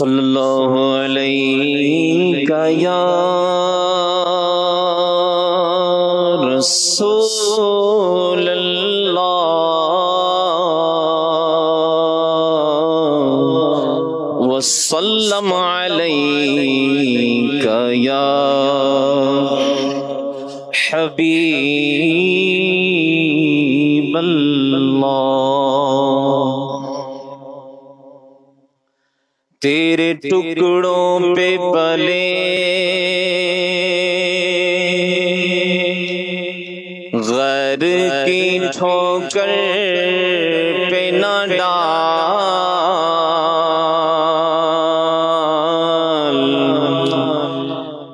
صلی اللہ علیہ یا رسول اللہ وسلم علیک یا حبیب اللہ۔ تیرے ٹکڑوں پہ پلے غیر کی ٹھوکر پہ نہ ڈال،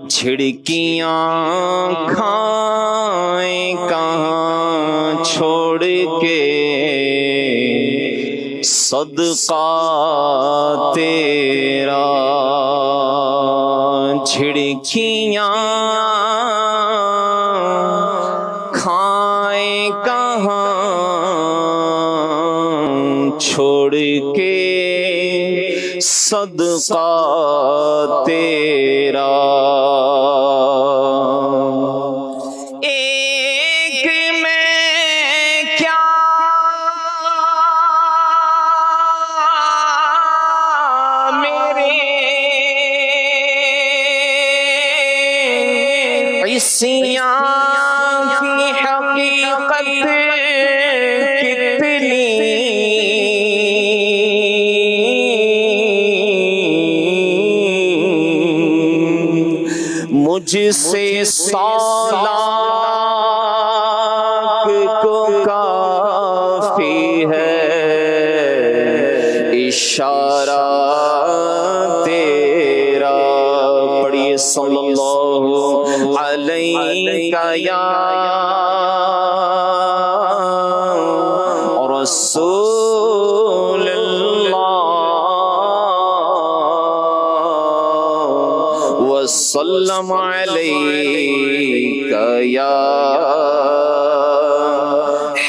جھڑکیاں کھائیں کہاں چھوڑ کے صدقہ تیرا، جھڑکیاں کھائیں کہاں چھوڑ کے صدقہ تیرا۔ عیسیاں کی حقیقت کتنی مجھ سے 100 لاکھ کو کافی ہے اشارہ تیرا۔ پڑھیے صلی اللہ علیہ یا رسول اللہ وسلم علیک یا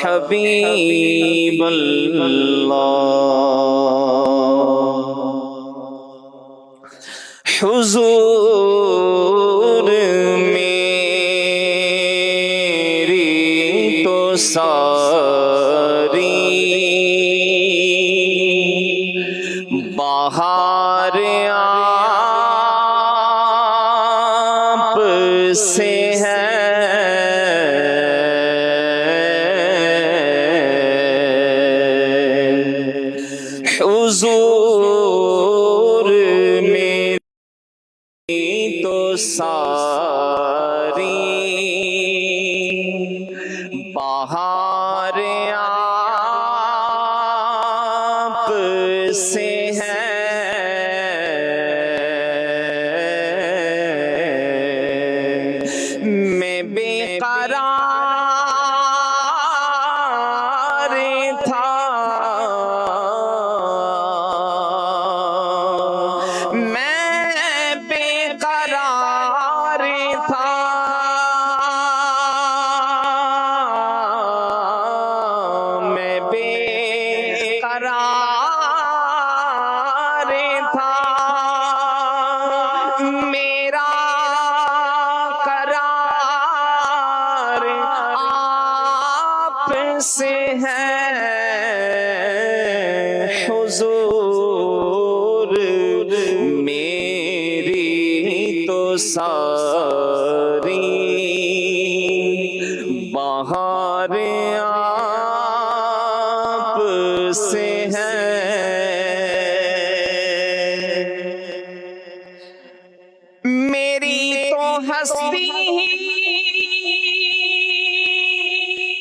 حبیب اللہ۔ حضور میری تو ساری بہار آپ سے ہے، حضور میری تو ساری بہار آپ سے ہے، میں بے قرار تھا، میں بے قرار تھا، میں بے قرار تھا، میرا قرار آپ سے ہے، حضور میری تو ساری بہار آپ سے ہے، میری تو ہستی ہی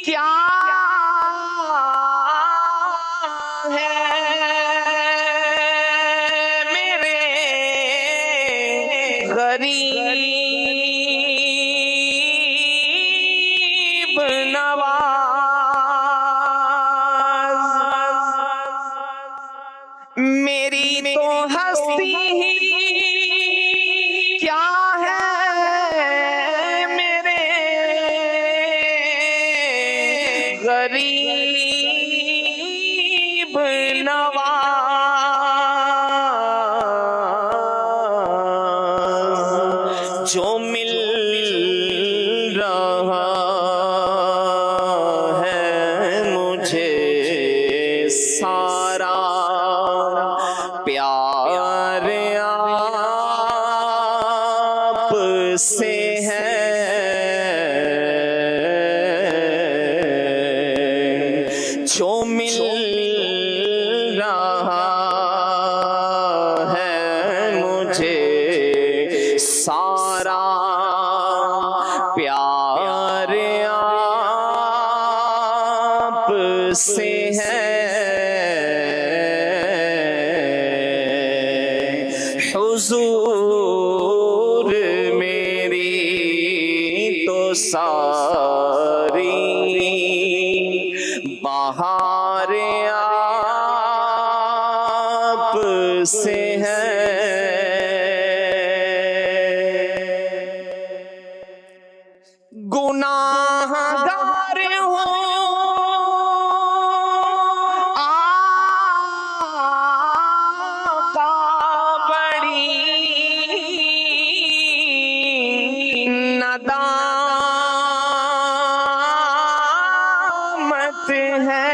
کیا ہے، میرے غریب نواز، میری تو ہستی ہی کیا ہے، میرے غریب نواز۔ جو مل رہا ہے مجھے سارا پیار آپ سے ہے، جو مل رہا ہے مجھے سارا پیار آپ سے ہے، حضور میری تو ساری بہار آپ سے ہے، گناہ گار ہوں آقا بڑی ندامت ہے،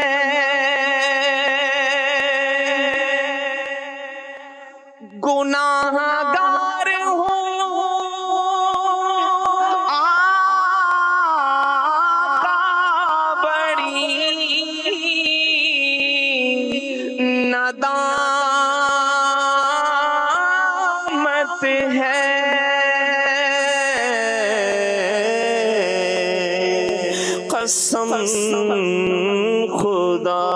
گناہ گار ہوں آقا بڑی ندامت ہے، قسم خدا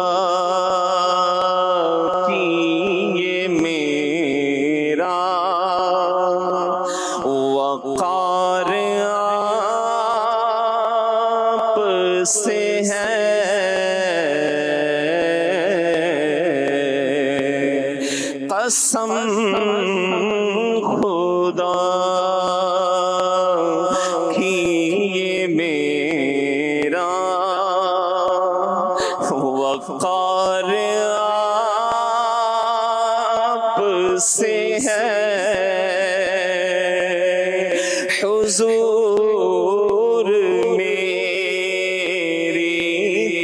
کی یہ میرا وقار آپ سے ہے، قسم خدا کی یہ میرا وقار آپ سے ہے، حضور میری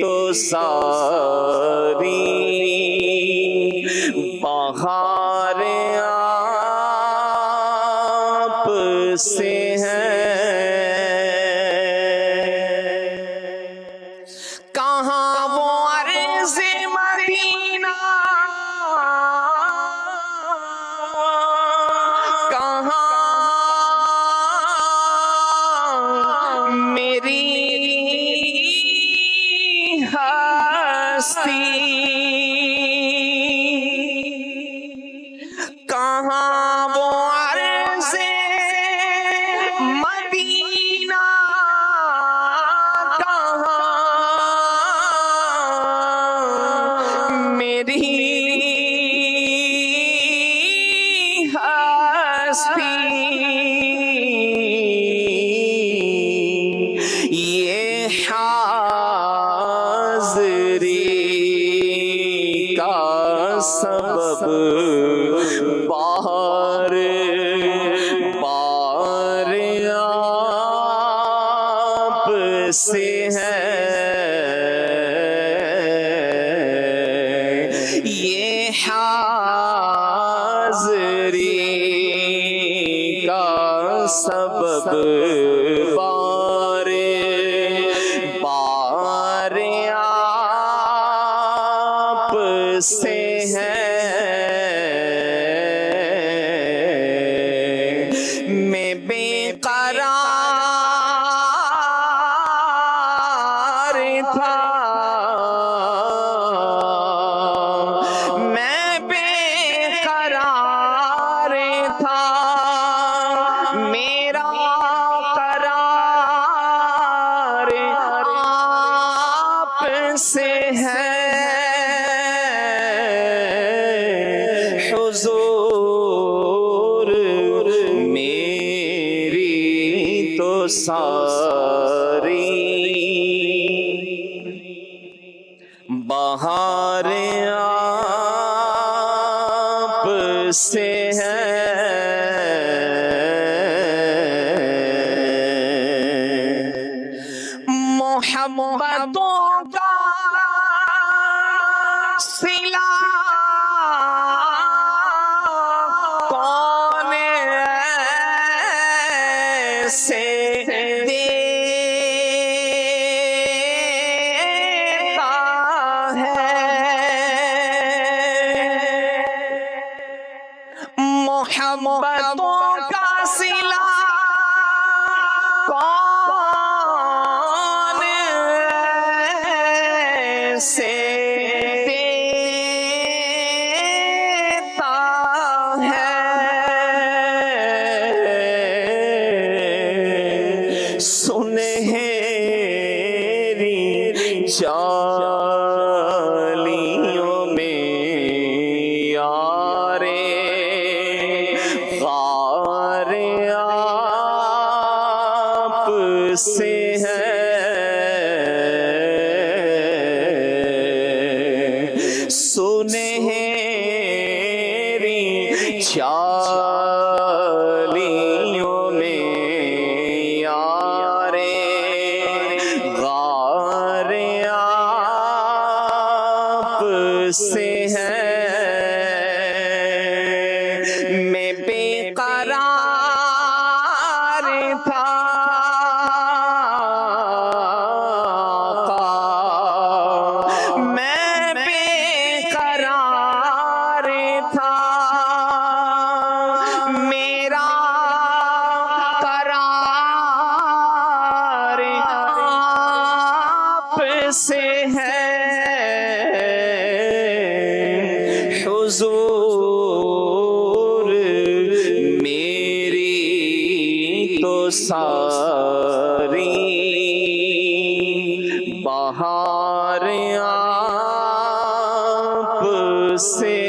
تو ساری بہار آپ سے ہے، کہاں وہ عرض مدینہ کہاں میری ہستی، کہاں وہ عرض مدینہ کہاں میری ہستی، یہ حاضری کا سبب بار بار آپ سے ہے، یہ حاضری کا سبب بار بار آپ سے ہے، میں بے قرار تھا، میں بے قرار تھا، میرا قرار آپ سے ہے، حضور میری تو ساری بہار آپ سے ہے، کون ایسے دیتا ہے محبتوں کا صلہ کون ایسے دیتا ہے سنہری جالیوں میں یار غار آپ سے ہے سنہری جالیوں میں یار غار آپ سے ہے میں بے قرار تھا میں بے قرار تھا میرا قرار آپ سے ہے حضور میری تو ساری بہار آپ سے